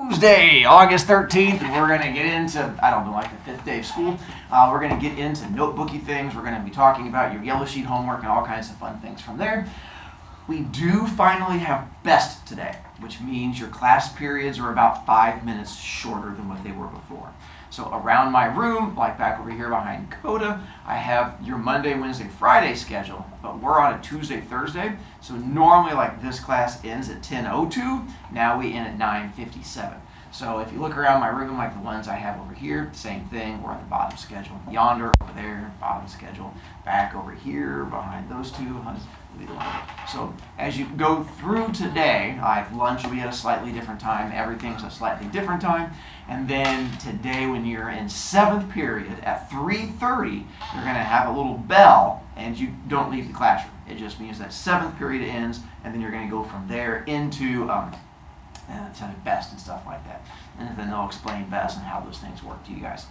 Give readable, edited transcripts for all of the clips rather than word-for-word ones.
Tuesday, August 13th, and we're going to get into, I don't know, like the 5th day of school. We're going to get into notebooky things. We're going to be talking about your yellow sheet homework and all kinds of fun things from there. We do finally have best today, which means your class periods are about 5 minutes shorter than what they were before. So around my room, like back over here behind Coda, I have your Monday, Wednesday, Friday schedule, but we're on a Tuesday, Thursday. So normally like this class ends at 10:02, now we end at 9:57. So if you look around my room, like the ones I have over here, same thing, we're on the bottom schedule. Yonder, over there, bottom schedule. Back over here, behind those two. So as you go through today, lunch will be at a slightly different time, everything's a slightly different time. And then today when you're in 7th period at 3:30, you're going to have a little bell and you don't leave the classroom. It just means that 7th period ends and then you're going to go from there into best and stuff like that. And then they'll explain best and how those things work to you guys.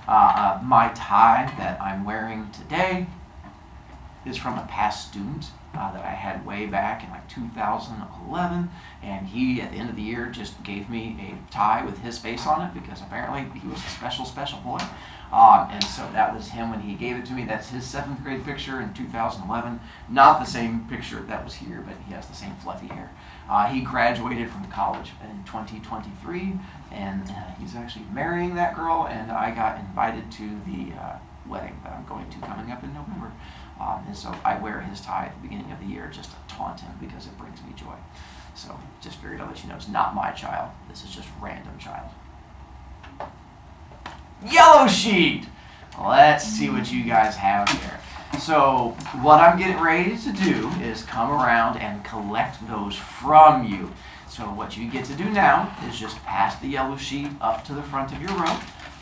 My tie that I'm wearing today is from a past student that I had way back in like 2011, and he at the end of the year just gave me a tie with his face on it because apparently he was a special boy. And so that was him when he gave it to me. That's his 7th grade picture in 2011. Not the same picture that was here, but he has the same fluffy hair. He graduated from college in 2023, and he's actually marrying that girl, and I got invited to the wedding that I'm going to coming up in November. And so I wear his tie at the beginning of the year just to taunt him because it brings me joy. So just figured I'll let you know it's not my child. This is just random child. Yellow sheet! Let's see what you guys have here. So what I'm getting ready to do is come around and collect those from you. So what you get to do now is just pass the yellow sheet up to the front of your row.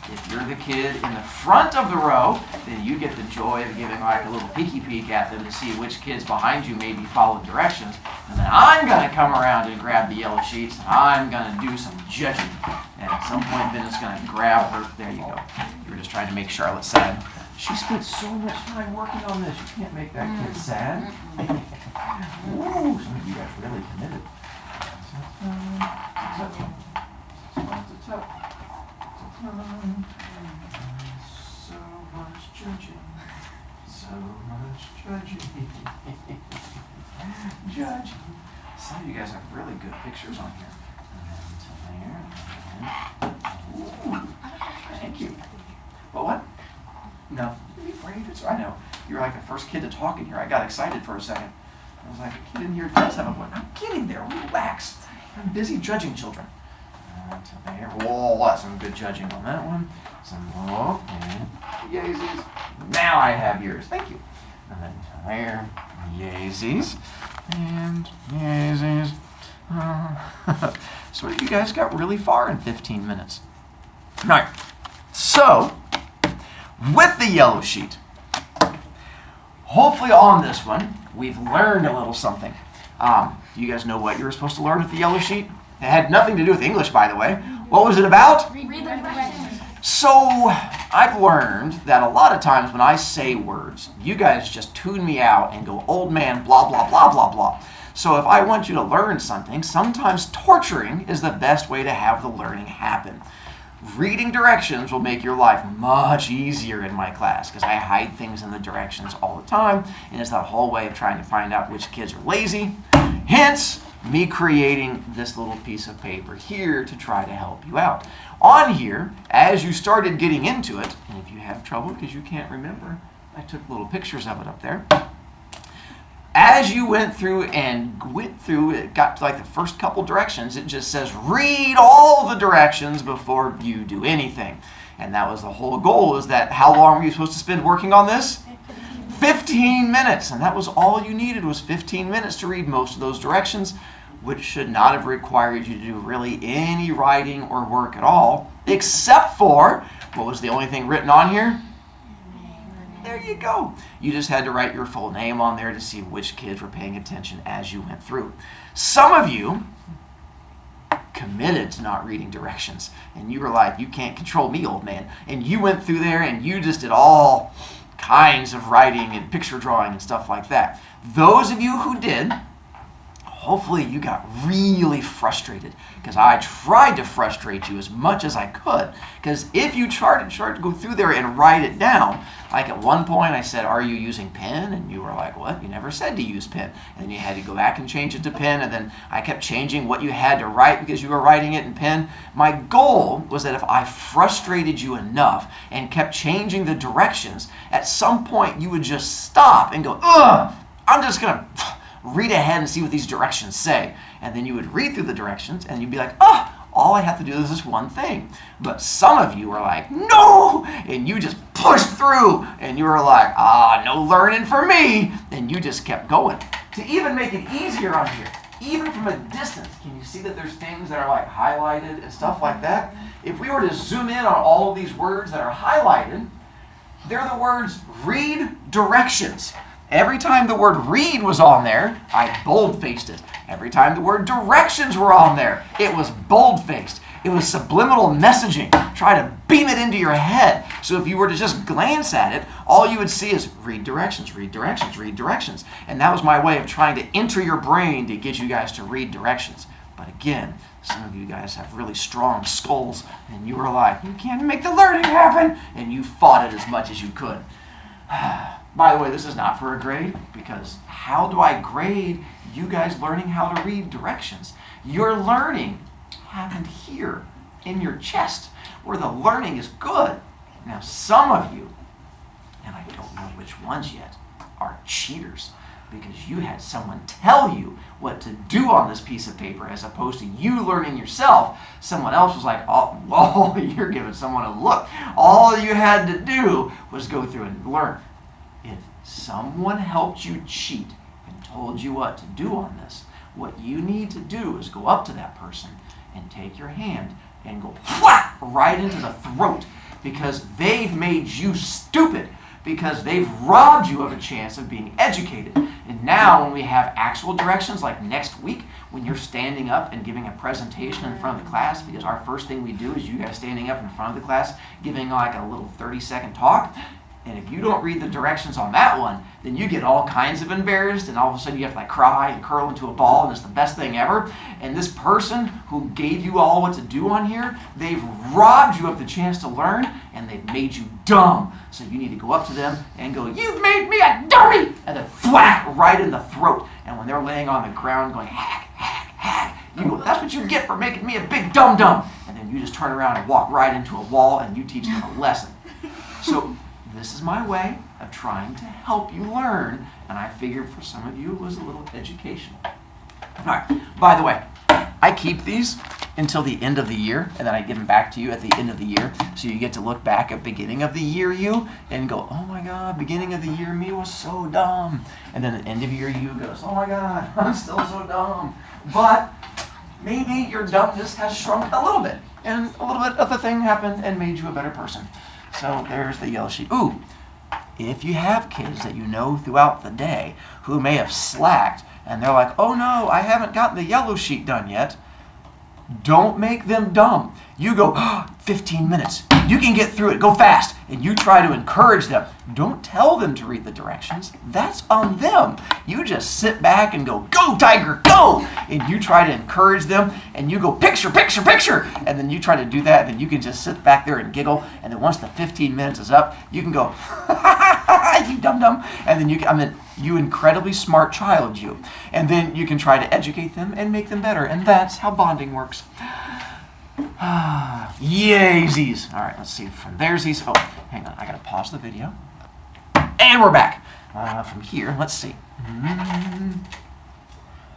If you're the kid in the front of the row, then you get the joy of giving like a little peeky peek at them to see which kids behind you maybe followed directions. And then I'm going to come around and grab the yellow sheets, and I'm going to do some judging. And at some point, then it's going to grab her. There you go. You were just trying to make Charlotte sad. She spent so much time working on this. You can't make that kid sad. Ooh, some of you guys really committed. So much judging. So much judging. Judging. Some of you guys have really good pictures on here. Ooh, thank you. What? No. I know. You're like the first kid to talk in here. I got excited for a second. I was like, a kid in here does have a voice. I'm getting there. Relax. I'm busy judging children. There. Oh, that's some good judging on that one. Some more. And Yeezys. Now I have yours. Thank you. And then there. Yeezys. And Yeezys. So you guys got really far in 15 minutes. All right. So, with the yellow sheet, hopefully on this one, we've learned a little something. Do you guys know what you were supposed to learn with the yellow sheet? It had nothing to do with English, by the way. What was it about? Read the directions. So, I've learned that a lot of times when I say words, you guys just tune me out and go, old man, blah, blah, blah, blah, blah. So if I want you to learn something, sometimes torturing is the best way to have the learning happen. Reading directions will make your life much easier in my class because I hide things in the directions all the time, and it's that whole way of trying to find out which kids are lazy. Hence, me creating this little piece of paper here to try to help you out. On here, as you started getting into it, and if you have trouble because you can't remember, I took little pictures of it up there. As you went through, it got to like the first couple directions, it just says read all the directions before you do anything. And that was the whole goal, is that how long were you supposed to spend working on this? 15 minutes. And that was all you needed, was 15 minutes to read most of those directions, which should not have required you to do really any writing or work at all, except for, what was the only thing written on here? There you go. You just had to write your full name on there to see which kids were paying attention as you went through. Some of you committed to not reading directions, and you were like, you can't control me, old man. And you went through there and you just did all kinds of writing and picture drawing and stuff like that. Those of you who did, hopefully you got really frustrated because I tried to frustrate you as much as I could. Because if you tried to go through there and write it down, like at one point I said, are you using pen? And you were like, what? You never said to use pen. And then you had to go back and change it to pen. And then I kept changing what you had to write because you were writing it in pen. My goal was that if I frustrated you enough and kept changing the directions, at some point you would just stop and go, ugh, I'm just going to read ahead and see what these directions say. And then you would read through the directions and you'd be like, oh, all I have to do is this one thing. But some of you are like, no! And you just pushed through and you were like, no learning for me. And you just kept going. To even make it easier on here, even from a distance, can you see that there's things that are like highlighted and stuff like that? If we were to zoom in on all of these words that are highlighted, they're the words read directions. Every time the word read was on there, I bold-faced it. Every time the word directions were on there, it was bold-faced. It was subliminal messaging. Try to beam it into your head. So if you were to just glance at it, all you would see is read directions, read directions, read directions. And that was my way of trying to enter your brain to get you guys to read directions. But again, some of you guys have really strong skulls, and you were like, you can't make the learning happen, and you fought it as much as you could. By the way, this is not for a grade, because how do I grade you guys learning how to read directions? Your learning happened here in your chest, where the learning is good. Now, some of you, and I don't know which ones yet, are cheaters, because you had someone tell you what to do on this piece of paper as opposed to you learning yourself. Someone else was like, oh, you're giving someone a look. All you had to do was go through and learn. If someone helped you cheat and told you what to do on this, what you need to do is go up to that person and take your hand and go whack right into the throat, because they've made you stupid, because they've robbed you of a chance of being educated. And now when we have actual directions, like next week, when you're standing up and giving a presentation in front of the class, because our first thing we do is you guys standing up in front of the class, giving like a little 30-second talk. And if you don't read the directions on that one, then you get all kinds of embarrassed, and all of a sudden you have to like cry and curl into a ball, and it's the best thing ever. And this person who gave you all what to do on here, they've robbed you of the chance to learn, and they've made you dumb. So you need to go up to them and go, you've made me a dummy! And then thwack right in the throat. And when they're laying on the ground going, hack, hack, hack, you go, that's what you get for making me a big dum-dum. And then you just turn around and walk right into a wall, and you teach them a lesson. So this is my way of trying to help you learn, and I figured for some of you it was a little educational. All right, by the way, I keep these until the end of the year, and then I give them back to you at the end of the year, so you get to look back at beginning of the year you and go, oh my God, beginning of the year me was so dumb. And then at the end of year you goes, oh my God, I'm still so dumb. But maybe your dumbness has shrunk a little bit, and a little bit of the thing happened and made you a better person. So there's the yellow sheet. Ooh, if you have kids that you know throughout the day who may have slacked and they're like, oh no, I haven't gotten the yellow sheet done yet, don't make them dumb. You go, 15 minutes. You can get through it. Go fast. And you try to encourage them. Don't tell them to read the directions. That's on them. You just sit back and go, go, tiger, go. And you try to encourage them. And you go, picture, picture, picture. And then you try to do that. And then you can just sit back there and giggle. And then once the 15 minutes is up, you can go, you dum-dum. And then you incredibly smart child, you. And then you can try to educate them and make them better. And that's how bonding works. Yaysies. All right, let's see. From there's oh, hang on. I got to pause the video. And we're back. From here, let's see.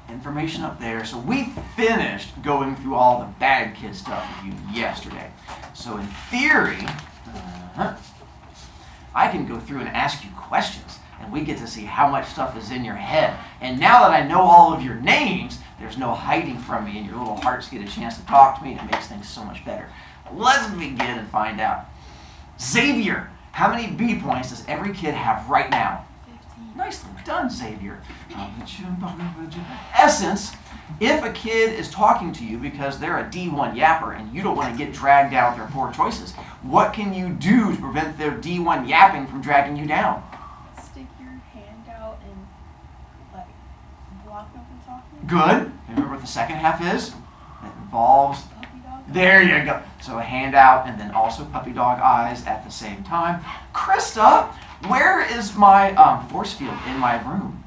Information up there. So we finished going through all the bad kid stuff with you yesterday. So in theory, I can go through and ask you questions, and we get to see how much stuff is in your head. And now that I know all of your names, there's no hiding from me, and your little hearts get a chance to talk to me, and it makes things so much better. Let's begin and find out. Xavier, how many B points does every kid have right now? 15. Nicely done, Xavier. Essence, if a kid is talking to you because they're a D1 yapper and you don't want to get dragged down with their poor choices, what can you do to prevent their D1 yapping from dragging you down? Stick your hand out and like block them from talking. Good. Remember what the second half is? It involves, there you go. So a hand out and then also puppy dog eyes at the same time. Krista, where is my force field in my room?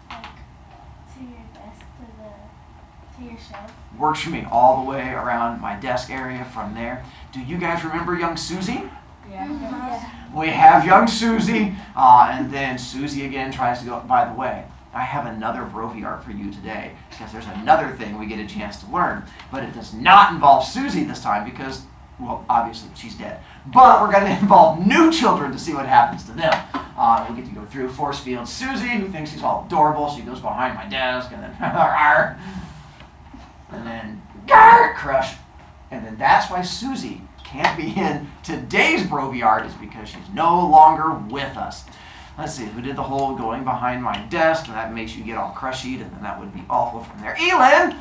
Like, to your desk, to your shelf. Works for me all the way around my desk area from there. Do you guys remember young Susie? Yeah. We have young Susie, and then Susie again tries to go, by the way, I have another Brovy art for you today, because there's another thing we get a chance to learn, but it does not involve Susie this time because, well, obviously she's dead. But we're going to involve new children to see what happens to them. We get to go through force field Susie, who thinks she's all adorable. She goes behind my desk, and then, and then, crush. And then that's why Susie can't be in today's Brovy art, is because she's no longer with us. Let's see, we did the whole going behind my desk, and that makes you get all crushied, and then that would be awful from there. Elin,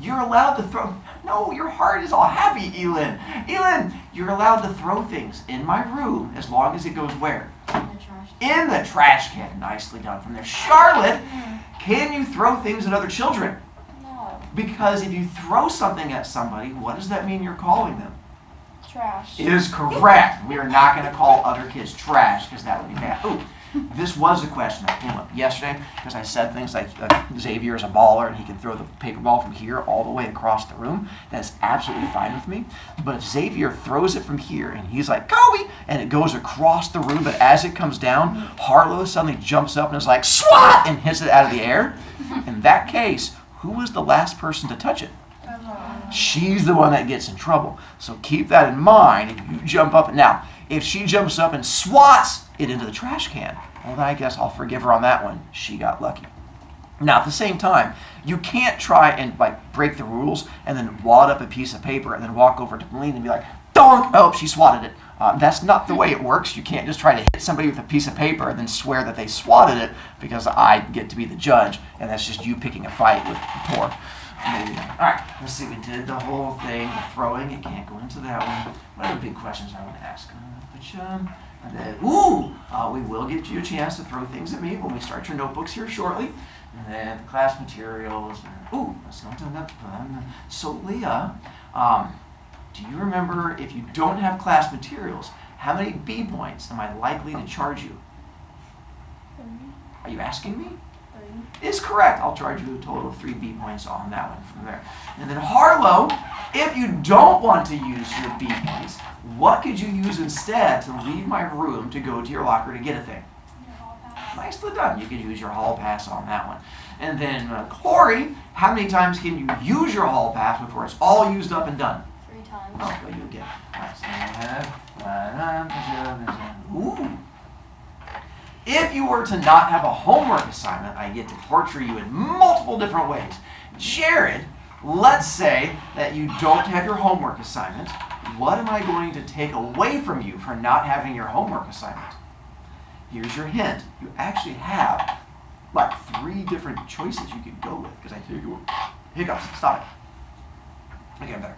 you're allowed to throw, no, your heart is all happy, Elin. Elin, you're allowed to throw things in my room as long as it goes where? In the trash. In the trash can. Nicely done from there. Charlotte, can you throw things at other children? No. Because if you throw something at somebody, what does that mean you're calling them? Trash. It is correct. We are not going to call other kids trash because that would be bad. Ooh, this was a question that came up yesterday because I said things like Xavier is a baller and he can throw the paper ball from here all the way across the room. That's absolutely fine with me. But if Xavier throws it from here and he's like, Kobe, and it goes across the room, but as it comes down, Harlow suddenly jumps up and is like, swat, and hits it out of the air. In that case, who was the last person to touch it? She's the one that gets in trouble. So keep that in mind if you jump up. Now, if she jumps up and swats it into the trash can, well, then I guess I'll forgive her on that one. She got lucky. Now, at the same time, you can't try and break the rules and then wad up a piece of paper and then walk over to Malene and be like, donk! Oh, she swatted it. That's not the way it works. You can't just try to hit somebody with a piece of paper and then swear that they swatted it because I get to be the judge, and that's just you picking a fight with the poor. Maybe. All right, let's see. We did the whole thing, the throwing. You can't go into that one. What are the big questions I want to ask? And then, we will get you a chance to throw things at me when we start your notebooks here shortly. And then the class materials. Let's go to that. So, Leah, do you remember, if you don't have class materials, how many B points am I likely to charge you? 3. Are you asking me? 3. Is correct. I'll charge you a total of 3 B points on that one from there. And then Harlow, if you don't want to use your B points, what could you use instead to leave my room to go to your locker to get a thing? Your hall pass. Nicely done. You could use your hall pass on that one. And then Corey, how many times can you use your hall pass before it's all used up and done? 3 times. Oh, well, you get. Ooh. If you were to not have a homework assignment, I get to torture you in multiple different ways. Jared, let's say that you don't have your homework assignment. What am I going to take away from you for not having your homework assignment? Here's your hint. You actually have 3 different choices you could go with. Because I take away hiccups. Stop it. Okay, I'm better.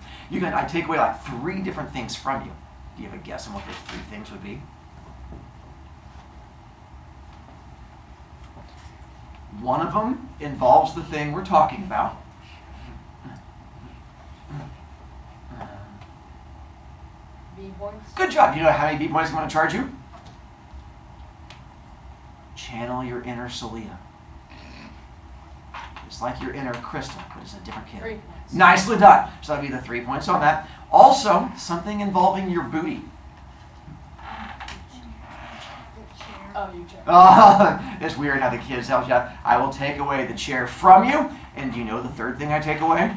I take away 3 different things from you. Do you have a guess on what those 3 things would be? One of them involves the thing we're talking about. B points. Good job. You know how many B points I'm going to charge you? Channel your inner Celia. It's like your inner Krista, but it's a different kid. 3 points. Nicely done. So that'll be the 3 points on that. Also, something involving your booty. Oh, you check. It's weird how the kids help you out. I will take away the chair from you. And do you know the third thing I take away?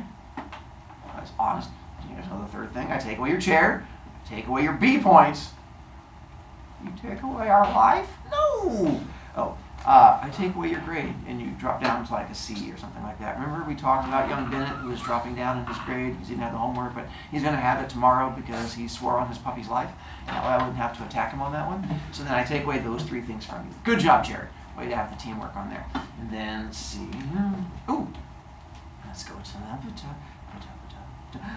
That's honest. Do you guys know the third thing? I take away your chair. I take away your B points. You take away our life? No. I take away your grade and you drop down to a C or something like that. Remember we talked about young Bennett who was dropping down in his grade because he didn't have the homework, but he's going to have it tomorrow because he swore on his puppy's life. That way I wouldn't have to attack him on that one. So then I take away those 3 things from you. Good job, Jared. Way to have the teamwork on there. And then, let's see. Let's go to that.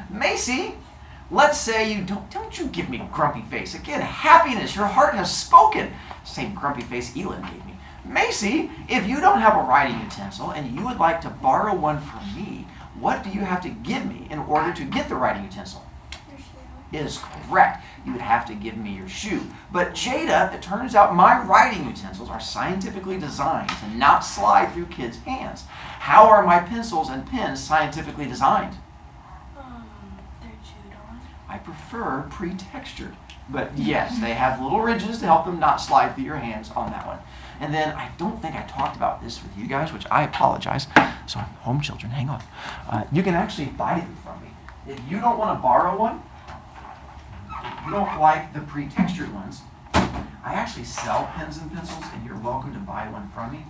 Macy, let's say you don't you give me grumpy face. Again, happiness. Your heart has spoken. Same grumpy face Elin gave me. Macy, if you don't have a writing utensil and you would like to borrow one from me, what do you have to give me in order to get the writing utensil? Your shoe. Is correct. You would have to give me your shoe. But Jada, it turns out my writing utensils are scientifically designed to not slide through kids' hands. How are my pencils and pens scientifically designed? They're chewed on. I prefer pre-textured. But yes, they have little ridges to help them not slide through your hands on that one. And then I don't think I talked about this with you guys, which I apologize. So home children, hang on. You can actually buy them from me. If you don't want to borrow one, if you don't like the pre-textured ones, I actually sell pens and pencils, and you're welcome to buy one from me.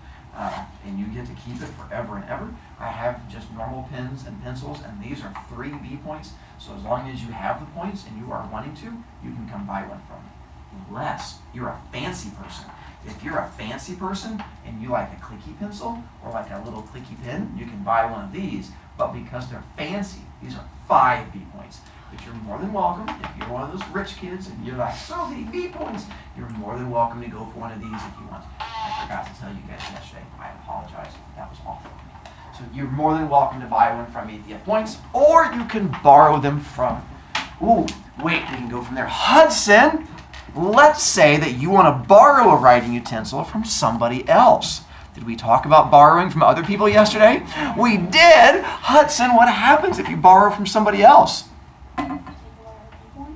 And you get to keep it forever and ever. I have just normal pens and pencils, and these are 3 B points. So as long as you have the points and you are wanting to, you can come buy one from me. Unless you're a fancy person. If you're a fancy person and you like a clicky pencil or like a little clicky pen, you can buy one of these. But because they're fancy, these are 5 B points. But you're more than welcome, if you're one of those rich kids and you're like, so many B points, you're more than welcome to go for one of these if you want. I forgot to tell you guys yesterday. I apologize. That was awful of me. So you're more than welcome to buy one from me if you have points, or you can borrow them from, ooh, wait, we can go from there. Hudson, let's say that you want to borrow a writing utensil from somebody else. Did we talk about borrowing from other people yesterday? We did. Hudson, what happens if you borrow from somebody else?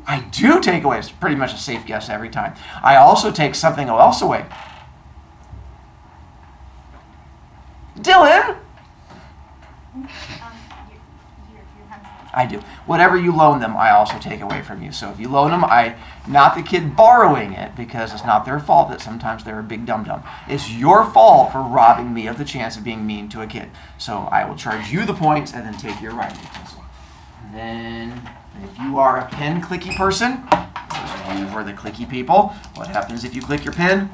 I do take away. It's pretty much a safe guess every time. I also take something else away. Dylan? I do. Whatever you loan them, I also take away from you. So if you loan them, not the kid borrowing it, because it's not their fault that sometimes they're a big dum-dum. It's your fault for robbing me of the chance of being mean to a kid. So I will charge you the points and then take your writing utensil. And then if you are a pen clicky person, you were the clicky people, what happens if you click your pen?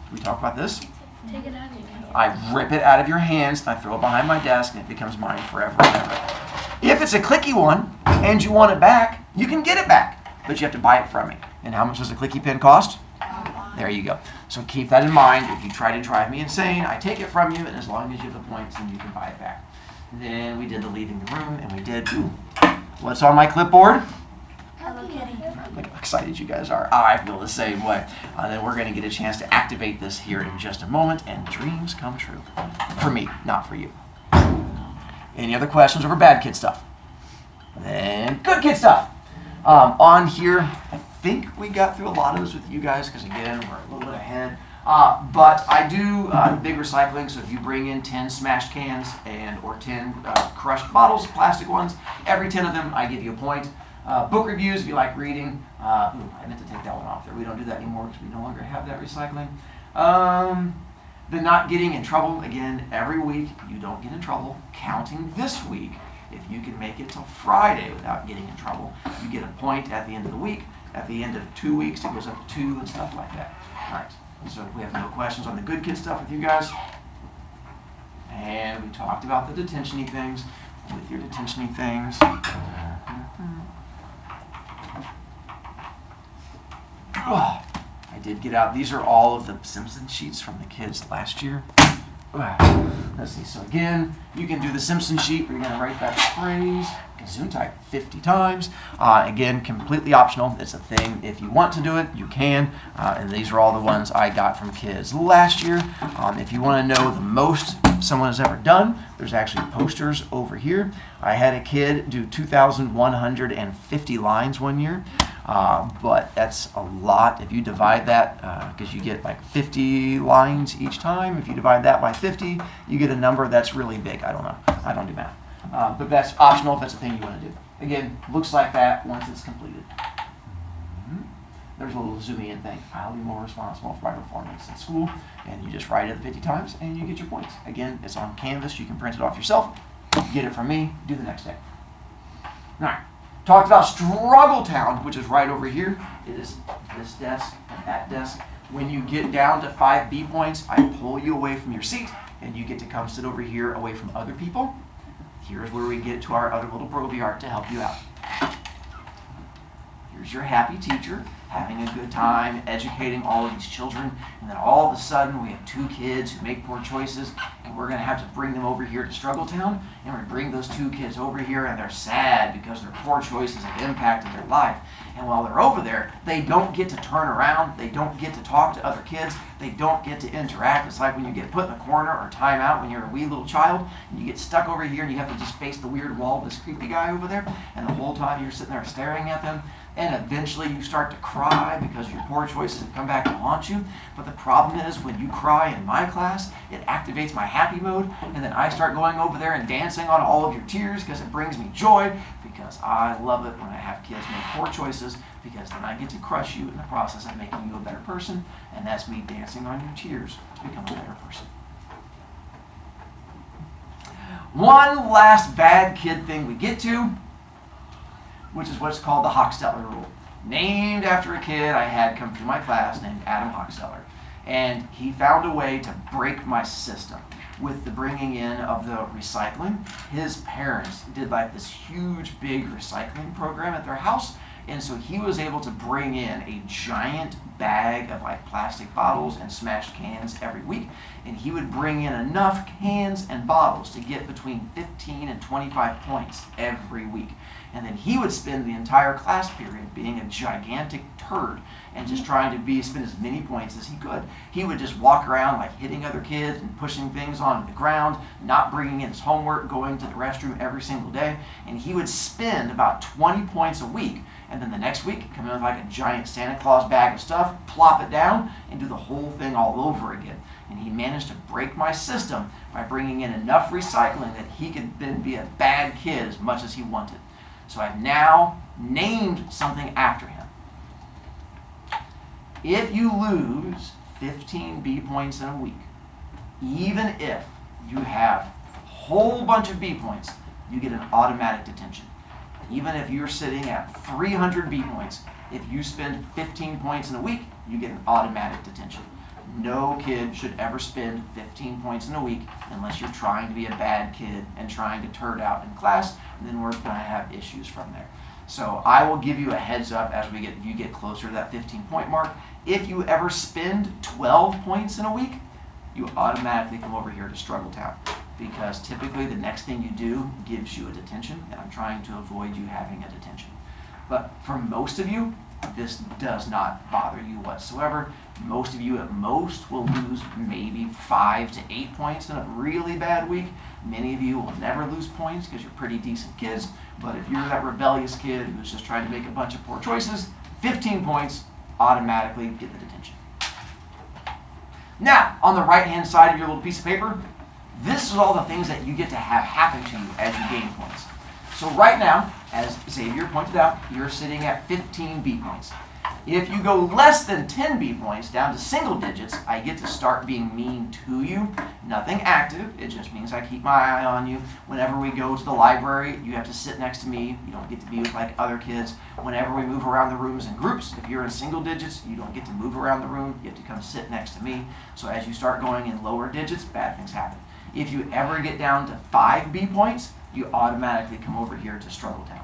Did we talk about this? Take it out of your hand. I rip it out of your hands, and I throw it behind my desk, and it becomes mine forever and ever. If it's a clicky one, and you want it back, you can get it back, but you have to buy it from me. And how much does a clicky pen cost? There you go. So keep that in mind. If you try to drive me insane, I take it from you, and as long as you have the points, then you can buy it back. Then we did the leaving the room, and we did, what's on my clipboard? Hello Kitty. Look how excited you guys are. I feel the same way. Then we're going to get a chance to activate this here in just a moment, and dreams come true. For me, not for you. Any other questions over bad kid stuff? Then good kid stuff. On here, I think we got through a lot of this with you guys, because again, we're a little bit ahead. But I do big recycling, so if you bring in 10 smashed cans or 10 crushed bottles, plastic ones, every 10 of them I give you a point. Book reviews, if you like reading. I meant to take that one off there. We don't do that anymore because we no longer have that recycling. The not getting in trouble, again, every week you don't get in trouble. Counting this week, if you can make it till Friday without getting in trouble, you get a point at the end of the week. At the end of 2 weeks, it goes up to 2 and stuff like that. All right, so we have no questions on the good kid stuff with you guys. And we talked about the detention-y things. With your detention-y things. Oh, I did get out. These are all of the Simpson sheets from the kids last year. Let's see. So again, you can do the Simpson sheet where you're going to write that phrase, Gesundheit, 50 times. Again, completely optional. It's a thing. If you want to do it, you can. And these are all the ones I got from kids last year. If you want to know the most someone has ever done, there's actually posters over here. I had a kid do 2,150 lines one year. But that's a lot. If you divide that, because you get like 50 lines each time, if you divide that by 50, you get a number that's really big. I don't know. I don't do math. But that's optional if that's a thing you want to do. Again, looks like that once it's completed. There's a little zooming in thing. I'll be more responsible for my performance in school. And you just write it 50 times and you get your points. Again, it's on Canvas. You can print it off yourself. Get it from me. Do the next day. All right. Talked about Struggle Town, which is right over here. It is this desk and that desk. When you get down to 5 B points, I pull you away from your seat, and you get to come sit over here away from other people. Here's where we get to our other little Brovicast to help you out. Here's your happy teacher. having a good time, educating all of these children, and then all of a sudden we have 2 kids who make poor choices, and we're going to have to bring them over here to Struggletown, and we bring those 2 kids over here, and they're sad because their poor choices have impacted their life. And while they're over there, they don't get to turn around, they don't get to talk to other kids, they don't get to interact. It's like when you get put in a corner or time out when you're a wee little child, and you get stuck over here and you have to just face the weird wall of this creepy guy over there, and the whole time you're sitting there staring at them, and eventually you start to cry because your poor choices have come back to haunt you. But the problem is, when you cry in my class, it activates my happy mode, and then I start going over there and dancing on all of your tears because it brings me joy, because I love it when I have kids make poor choices, because then I get to crush you in the process of making you a better person, and that's me dancing on your tears to become a better person. One last bad kid thing we get to, which is what's called the Hochstetter rule. Named after a kid I had come through my class named Adam Hochstetter. And he found a way to break my system with the bringing in of the recycling. His parents did like this huge, big recycling program at their house. And so he was able to bring in a giant bag of like plastic bottles and smashed cans every week. And he would bring in enough cans and bottles to get between 15 and 25 points every week. And then he would spend the entire class period being a gigantic turd and just trying to spend as many points as he could. He would just walk around like hitting other kids and pushing things onto the ground, not bringing in his homework, going to the restroom every single day. And he would spend about 20 points a week. And then the next week, come in with like a giant Santa Claus bag of stuff, plop it down, and do the whole thing all over again. And he managed to break my system by bringing in enough recycling that he could then be a bad kid as much as he wanted. So I've now named something after him. If you lose 15 B points in a week, even if you have a whole bunch of B points, you get an automatic detention. Even if you're sitting at 300 B points, if you spend 15 points in a week, you get an automatic detention. No kid should ever spend 15 points in a week unless you're trying to be a bad kid and trying to turd out in class, and then we're going to have issues from there. So I will give you a heads up as you get closer to that 15-point mark. If you ever spend 12 points in a week, you automatically come over here to Struggletown, because typically the next thing you do gives you a detention, and I'm trying to avoid you having a detention. But for most of you, this does not bother you whatsoever. Most of you at most will lose maybe 5 to 8 points in a really bad week. Many of you will never lose points because you're pretty decent kids. But if you're that rebellious kid who's just trying to make a bunch of poor choices, 15 points, automatically get the detention. Now, on the right-hand side of your little piece of paper, this is all the things that you get to have happen to you as you gain points. So right now, as Xavier pointed out, you're sitting at 15 B points. If you go less than 10 B points, down to single digits, I get to start being mean to you. Nothing active, it just means I keep my eye on you. Whenever we go to the library, you have to sit next to me. You don't get to be with like other kids. Whenever we move around the rooms in groups, if you're in single digits, you don't get to move around the room. You have to come sit next to me. So as you start going in lower digits, bad things happen. If you ever get down to 5 B points, you automatically come over here to Struggletown.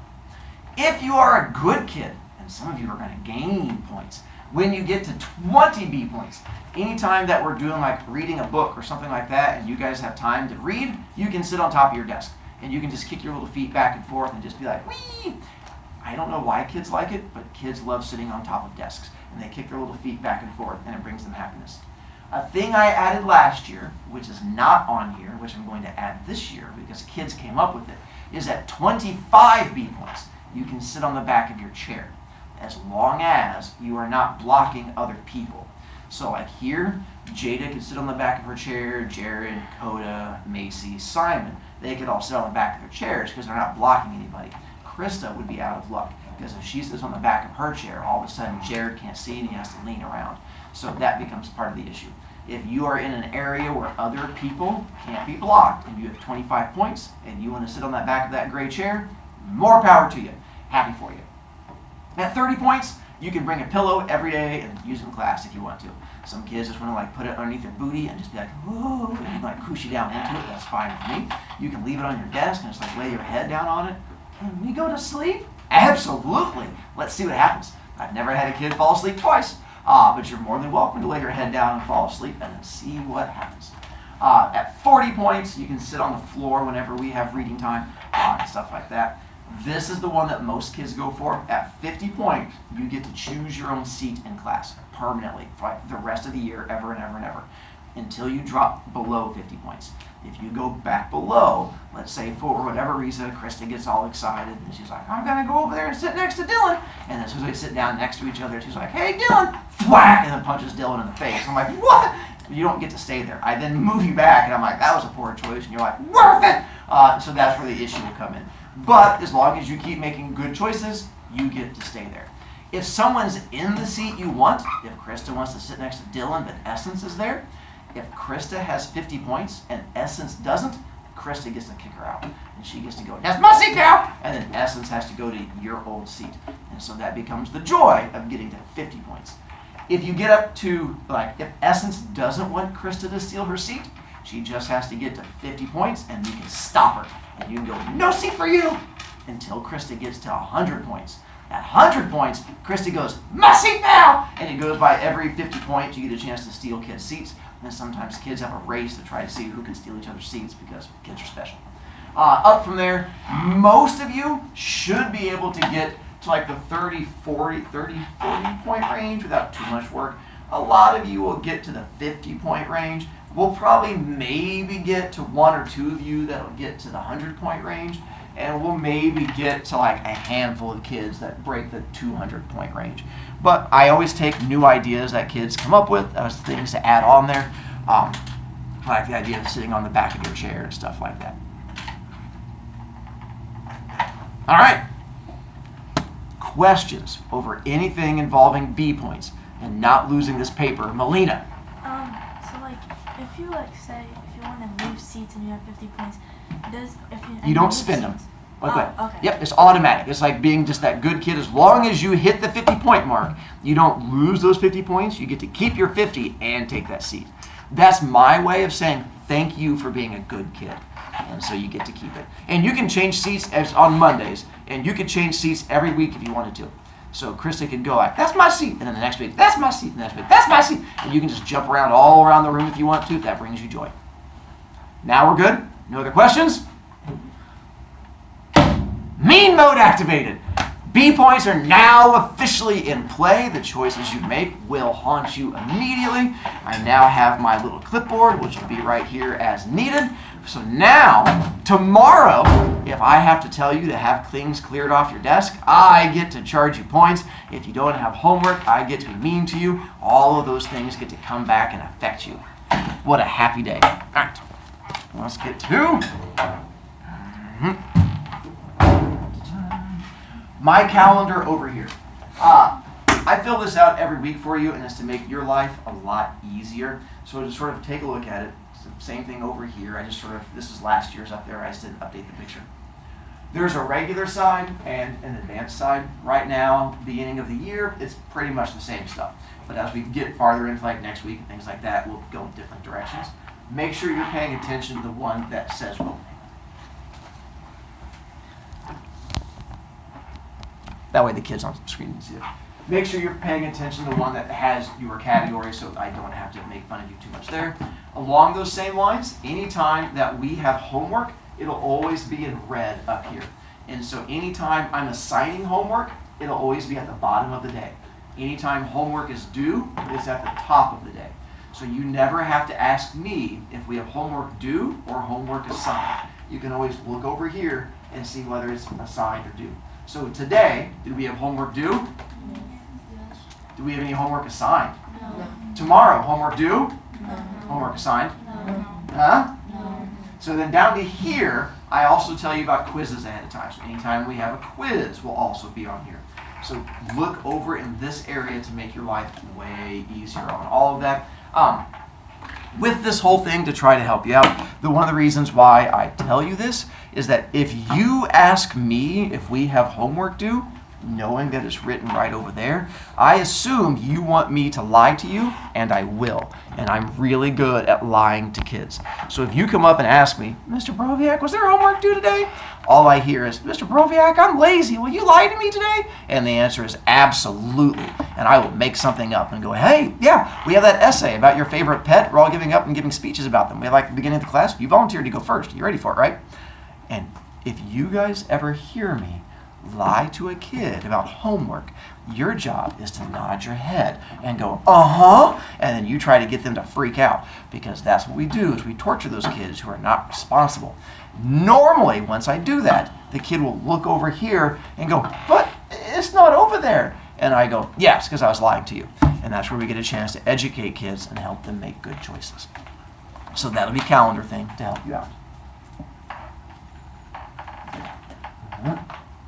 If you are a good kid, and some of you are going to gain points, when you get to 20 B points, anytime that we're doing like reading a book or something like that, and you guys have time to read, you can sit on top of your desk, and you can just kick your little feet back and forth and just be like, whee! I don't know why kids like it, but kids love sitting on top of desks, and they kick their little feet back and forth, and it brings them happiness. A thing I added last year, which is not on here, which I'm going to add this year because kids came up with it, is at 25 B points, you can sit on the back of your chair, as long as you are not blocking other people. So like here, Jada could sit on the back of her chair, Jared, Coda, Macy, Simon, they could all sit on the back of their chairs because they're not blocking anybody. Krista would be out of luck because if she sits on the back of her chair, all of a sudden Jared can't see and he has to lean around. So that becomes part of the issue. If you are in an area where other people can't be blocked and you have 25 points and you want to sit on that back of that gray chair, more power to you. Happy for you. At 30 points, you can bring a pillow every day and use it in class if you want to. Some kids just want to like put it underneath their booty and just be like, whoa, and like cushy down into it. That's fine with me. You can leave it on your desk and just like lay your head down on it. Can we go to sleep? Absolutely. Let's see what happens. I've never had a kid fall asleep twice, but you're more than welcome to lay your head down and fall asleep and then see what happens. At 40 points, you can sit on the floor whenever we have reading time and stuff like that. This is the one that most kids go for. At 50 points, you get to choose your own seat in class permanently for the rest of the year, ever and ever and ever, until you drop below 50 points. If you go back below, let's say for whatever reason, Krista gets all excited and she's like, I'm gonna go over there and sit next to Dylan. And as soon as they sit down next to each other, she's like, hey Dylan, whack, and then punches Dylan in the face. I'm like, what? You don't get to stay there. I then move you back and I'm like, that was a poor choice. And you're like, worth it. So that's where the issue will come in. But as long as you keep making good choices, you get to stay there. If someone's in the seat you want, if Krista wants to sit next to Dylan, but Essence is there, if Krista has 50 points and Essence doesn't, Krista gets to kick her out. And she gets to go, that's my seat now! And then Essence has to go to your old seat. And so that becomes the joy of getting to 50 points. If you get up to, if Essence doesn't want Krista to steal her seat, she just has to get to 50 points and you can stop her. And you can go, no seat for you! Until Krista gets to 100 points. At 100 points, Krista goes, my seat now! And it goes by every 50 points, you get a chance to steal kids' seats. And sometimes kids have a race to try to see who can steal each other's seats because kids are special. Up from there, most of you should be able to get to the 30, 40 point range without too much work. A lot of you will get to the 50 point range. We'll probably maybe get to one or two of you that'll get to the 100 point range. And we'll maybe get to a handful of kids that break the 200 point range. But I always take new ideas that kids come up with as things to add on there. I like the idea of sitting on the back of your chair and stuff like that. All right. Questions over anything involving B points and not losing this paper. Melina. If you say if you want to move seats and you have 50 points, you don't spend them. Okay. Yep, it's automatic. It's like being just that good kid. As long as you hit the 50 point mark, you don't lose those 50 points. You get to keep your 50 and take that seat. That's my way of saying thank you for being a good kid. And so you get to keep it. And you can change seats on Mondays. And you can change seats every week if you wanted to. So Krista could go that's my seat. And then the next week, that's my seat. And the next week, that's my seat. And you can just jump around all around the room if you want to, if that brings you joy. Now we're good? No other questions? Mean mode activated. B points are now officially in play. The choices you make will haunt you immediately. I now have my little clipboard, which will be right here as needed. So now, tomorrow, if I have to tell you to have things cleared off your desk, I get to charge you points. If you don't have homework, I get to be mean to you. All of those things get to come back and affect you. What a happy day. All right, let's get to my calendar over here. I fill this out every week for you, and it's to make your life a lot easier. So to sort of take a look at it, it's the same thing over here. I just this is last year's up there. I just didn't update the picture. There's a regular side and an advanced side. Right now, beginning of the year, it's pretty much the same stuff. But as we get farther into next week and things like that, we'll go in different directions. Make sure you're paying attention to the one that says well. That way the kids on the screen can see it. Make sure you're paying attention to the one that has your category so I don't have to make fun of you too much there. Along those same lines, anytime that we have homework, it'll always be in red up here. And so anytime I'm assigning homework, it'll always be at the bottom of the day. Anytime homework is due, it's at the top of the day. So you never have to ask me if we have homework due or homework assigned. You can always look over here and see whether it's assigned or due. So today, did we have homework due? Yes. Do we have any homework assigned? No. Tomorrow, homework due? No. Homework assigned? No. Huh? No. So then down to here, I also tell you about quizzes ahead of time. So anytime we have a quiz, will also be on here. So look over in this area to make your life way easier on all of that. With this whole thing to try to help you out, one of the reasons why I tell you this is that if you ask me if we have homework due, knowing that it's written right over there, I assume you want me to lie to you, and I will. And I'm really good at lying to kids. So if you come up and ask me, Mr. Broviak, was there homework due today? All I hear is, Mr. Broviak, I'm lazy. Will you lie to me today? And the answer is absolutely. And I will make something up and go, hey, yeah, we have that essay about your favorite pet. We're all giving up and giving speeches about them. We have like the beginning of the class. You volunteered to go first. You ready for it, right? And if you guys ever hear me lie to a kid about homework, your job is to nod your head and go, uh-huh, and then you try to get them to freak out, because that's what we do, is we torture those kids who are not responsible. Normally, once I do that, the kid will look over here and go, but it's not over there. And I go, yes, because I was lying to you. And that's where we get a chance to educate kids and help them make good choices. So that'll be a calendar thing to help you out.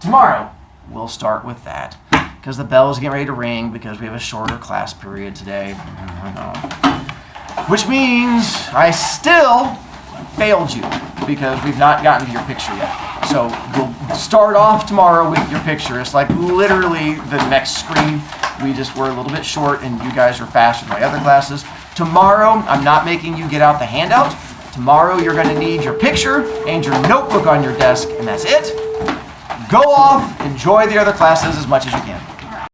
Tomorrow, we'll start with that, because the bell is getting ready to ring because we have a shorter class period today. Which means I still failed you because we've not gotten to your picture yet. So we'll start off tomorrow with your picture. It's like literally the next screen. We just were a little bit short and you guys are faster than my other classes. Tomorrow, I'm not making you get out the handout. Tomorrow, you're going to need your picture and your notebook on your desk, and that's it. Go off, enjoy the other classes as much as you can.